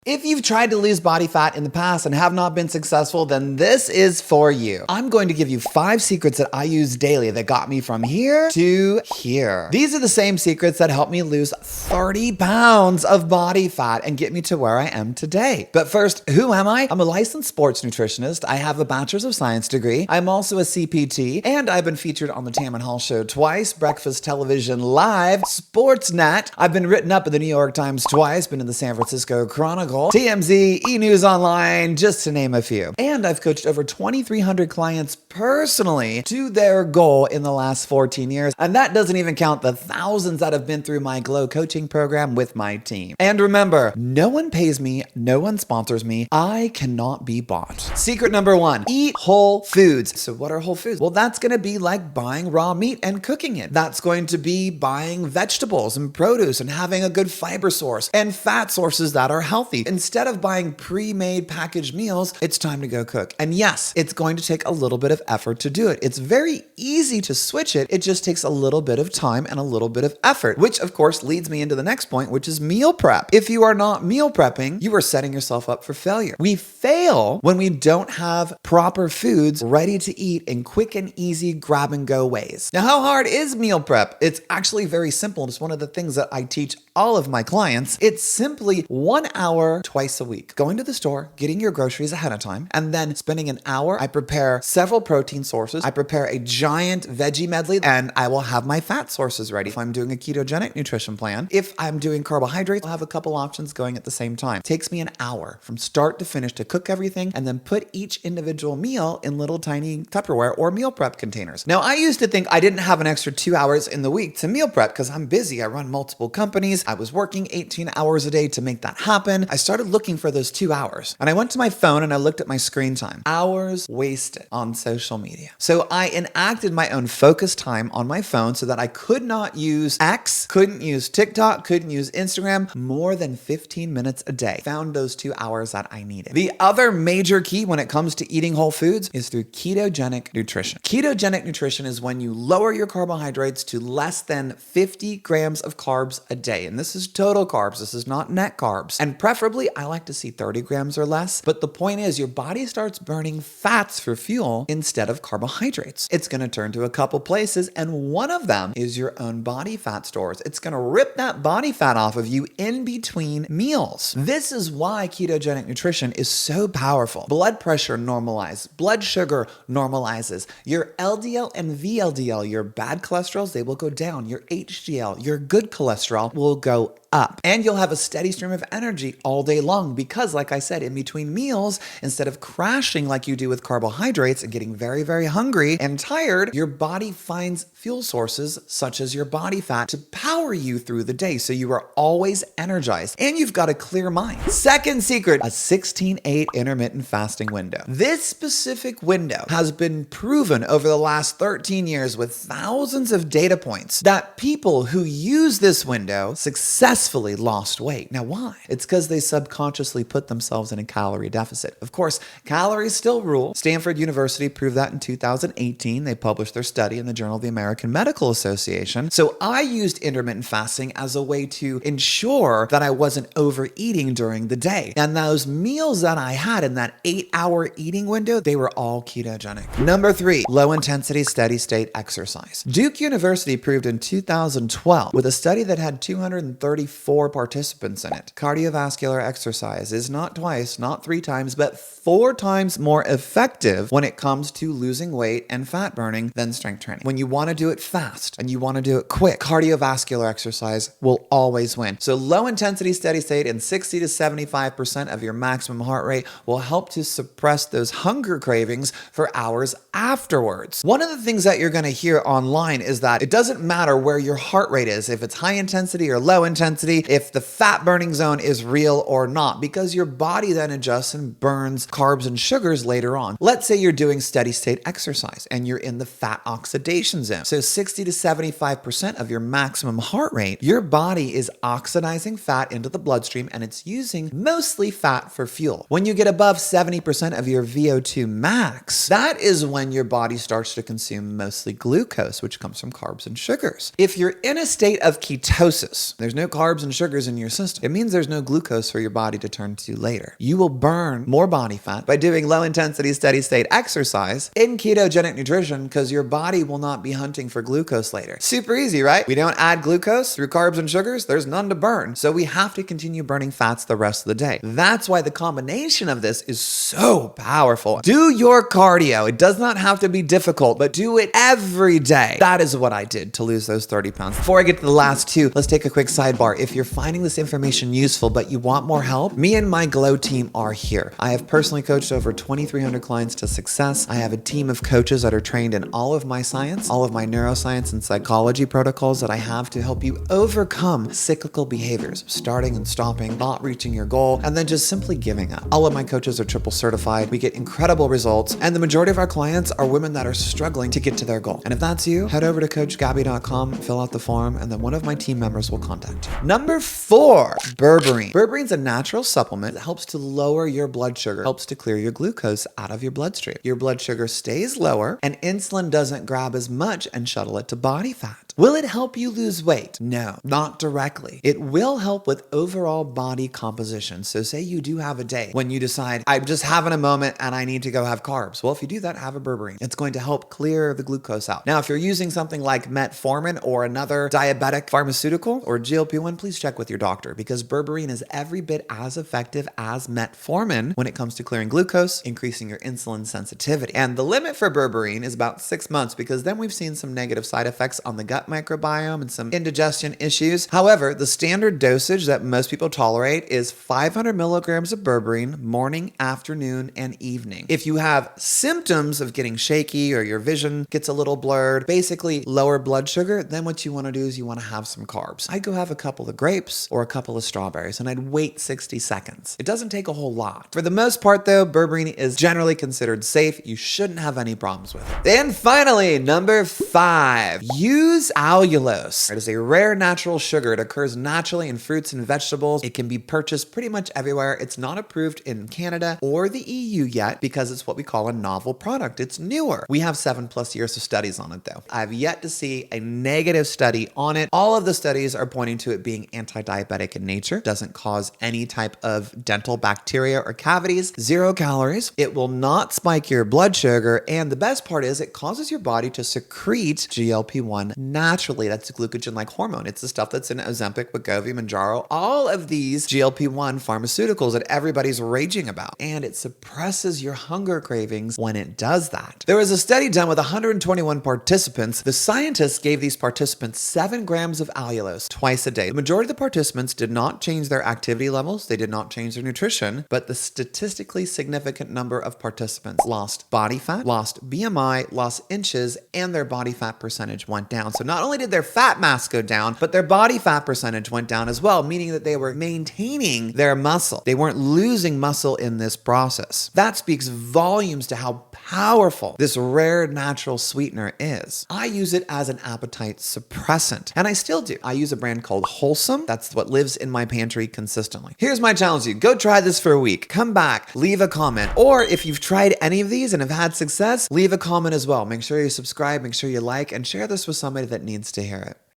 If you've tried to lose body fat in the past and have not been successful, then this is for you. I'm going to give you 5 secrets that I use daily that got me from here to here. These are the same secrets that helped me lose 30 pounds of body fat and get me to where I am today. But first, who am I? I'm a licensed sports nutritionist. I have a Bachelor's of Science degree. I'm also a CPT, and I've been featured on the Tamron Hall Show twice, Breakfast Television Live, Sportsnet. I've been written up in the New York Times twice, been in the San Francisco Chronicle, TMZ, E! Online, just to name a few. And I've coached over 2,300 clients personally to their goal in the last 14 years. And that doesn't even count the thousands that have been through my Glow coaching program with my team. And remember, no one pays me, no one sponsors me. I cannot be bought. Secret number 1, eat whole foods. So what are whole foods? Well, that's going to be like buying raw meat and cooking it. That's going to be buying vegetables and produce and having a good fiber source and fat sources that are healthy. Instead of buying pre-made packaged meals, it's time to go cook. And yes, it's going to take a little bit of effort to do it. It's very easy to switch it. It just takes a little bit of time and a little bit of effort, which of course leads me into the next point, which is meal prep. If you are not meal prepping, you are setting yourself up for failure. We fail when we don't have proper foods ready to eat in quick and easy grab and go ways. Now, how hard is meal prep? It's actually very simple. It's one of the things that I teach all of my clients. It's simply 1 hour twice a week. Going to the store, getting your groceries ahead of time, and then spending an hour. I prepare several protein sources. I prepare a giant veggie medley, and I will have my fat sources ready. If I'm doing a ketogenic nutrition plan, if I'm doing carbohydrates, I'll have a couple options going at the same time. It takes me an hour from start to finish to cook everything and then put each individual meal in little tiny Tupperware or meal prep containers. Now, I used to think I didn't have an extra 2 hours in the week to meal prep because I'm busy. I run multiple companies. I was working 18 hours a day to make that happen. I started looking for those 2 hours, and I went to my phone and I looked at my screen time. Hours wasted on social media. So I enacted my own focus time on my phone so that I could not use X, couldn't use TikTok, couldn't use Instagram more than 15 minutes a day. Found those 2 hours that I needed. The other major key when it comes to eating whole foods is through ketogenic nutrition. Ketogenic nutrition is when you lower your carbohydrates to less than 50 grams of carbs a day. And this is total carbs. This is not net carbs. And preferably, I like to see 30 grams or less. But the point is, your body starts burning fats for fuel instead of carbohydrates. It's going to turn to a couple places, and one of them is your own body fat stores. It's going to rip that body fat off of you in between meals. This is why ketogenic nutrition is so powerful. Blood pressure normalizes. Blood sugar normalizes. Your LDL and VLDL, your bad cholesterols, they will go down. Your HDL, your good cholesterol will go up. And you'll have a steady stream of energy all day long because, like I said, in between meals, instead of crashing like you do with carbohydrates and getting very, very hungry and tired, your body finds fuel sources such as your body fat to power you through the day so you are always energized and you've got a clear mind. Second secret, a 16-8 intermittent fasting window. This specific window has been proven over the last 13 years with thousands of data points that people who use this window successfully lost weight. Now, why? It's because they subconsciously put themselves in a calorie deficit. Of course, calories still rule. Stanford University proved that in 2018. They published their study in the Journal of the American Medical Association. So I used intermittent fasting as a way to ensure that I wasn't overeating during the day. And those meals that I had in that 8-hour eating window, they were all ketogenic. Number 3, low intensity steady state exercise. Duke University proved in 2012 with a study that had 234 participants in it. Cardiovascular exercise is not twice, not 3 times, but 4 times more effective when it comes to losing weight and fat burning than strength training. When you want to do it fast and you want to do it quick, cardiovascular exercise will always win. So low intensity steady state and 60 to 75% of your maximum heart rate will help to suppress those hunger cravings for hours afterwards. One of the things that you're going to hear online is that it doesn't matter where your heart rate is, if it's high intensity or low intensity, if the fat burning zone is real or not, because your body then adjusts and burns carbs and sugars later on. Let's say you're doing steady state exercise and you're in the fat oxidation zone. So 60 to 75% of your maximum heart rate, your body is oxidizing fat into the bloodstream and it's using mostly fat for fuel. When you get above 70% of your VO2 max, that is when your body starts to consume mostly glucose, which comes from carbs and sugars. If you're in a state of ketosis, there's no carbs carbs and sugars in your system. It means there's no glucose for your body to turn to later. You will burn more body fat by doing low intensity steady state exercise in ketogenic nutrition because your body will not be hunting for glucose later. Super easy, right? We don't add glucose through carbs and sugars. There's none to burn. So we have to continue burning fats the rest of the day. That's why the combination of this is so powerful. Do your cardio. It does not have to be difficult, but do it every day. That is what I did to lose those 30 pounds. Before I get to the last two, let's take a quick sidebar. If you're finding this information useful, but you want more help, me and my Glow team are here. I have personally coached over 2,300 clients to success. I have a team of coaches that are trained in all of my science, all of my neuroscience and psychology protocols that I have to help you overcome cyclical behaviors, starting and stopping, not reaching your goal, and then just simply giving up. All of my coaches are triple certified. We get incredible results, and the majority of our clients are women that are struggling to get to their goal. And if that's you, head over to coachgabby.com, fill out the form, and then one of my team members will contact you. Number 4, berberine. Berberine's a natural supplement that helps to lower your blood sugar, helps to clear your glucose out of your bloodstream. Your blood sugar stays lower, and insulin doesn't grab as much and shuttle it to body fat. Will it help you lose weight? No, not directly. It will help with overall body composition. So say you do have a day when you decide, I'm just having a moment and I need to go have carbs. Well, if you do that, have a berberine. It's going to help clear the glucose out. Now, if you're using something like metformin or another diabetic pharmaceutical or GLP-1, please check with your doctor because berberine is every bit as effective as metformin when it comes to clearing glucose, increasing your insulin sensitivity. And the limit for berberine is about 6 months because then we've seen some negative side effects on the gut microbiome and some indigestion issues. However, the standard dosage that most people tolerate is 500 milligrams of berberine morning, afternoon, and evening. If you have symptoms of getting shaky or your vision gets a little blurred, basically lower blood sugar, then what you want to do is you want to have some carbs. I'd go have a couple of grapes or a couple of strawberries and I'd wait 60 seconds. It doesn't take a whole lot. For the most part though, berberine is generally considered safe. You shouldn't have any problems with it. And finally, number 5, use allulose. It is a rare natural sugar. It occurs naturally in fruits and vegetables. It can be purchased pretty much everywhere. It's not approved in Canada or the EU yet because it's what we call a novel product. It's newer. We have 7+ years of studies on it though. I've yet to see a negative study on it. All of the studies are pointing to it being anti-diabetic in nature, doesn't cause any type of dental bacteria or cavities, 0 calories. It will not spike your blood sugar. And the best part is it causes your body to secrete GLP-1 naturally. That's a glucagon-like hormone. It's the stuff that's in Ozempic, Wegovy, Mounjaro, all of these GLP-1 pharmaceuticals that everybody's raging about. And it suppresses your hunger cravings when it does that. There was a study done with 121 participants. The scientists gave these participants 7 grams of allulose twice a day. The majority of the participants did not change their activity levels. They did not change their nutrition, but the statistically significant number of participants lost body fat, lost BMI, lost inches, and their body fat percentage went down. So not only did their fat mass go down, but their body fat percentage went down as well, meaning that they were maintaining their muscle. They weren't losing muscle in this process. That speaks volumes to how powerful this rare natural sweetener is. I use it as an appetite suppressant, and I still do. I use a brand called Wholesome. That's what lives in my pantry consistently. Here's my challenge to you. Go try this for a week. Come back, leave a comment. Or if you've tried any of these and have had success, leave a comment as well. Make sure you subscribe, make sure you like, and share this with somebody that needs to hear it.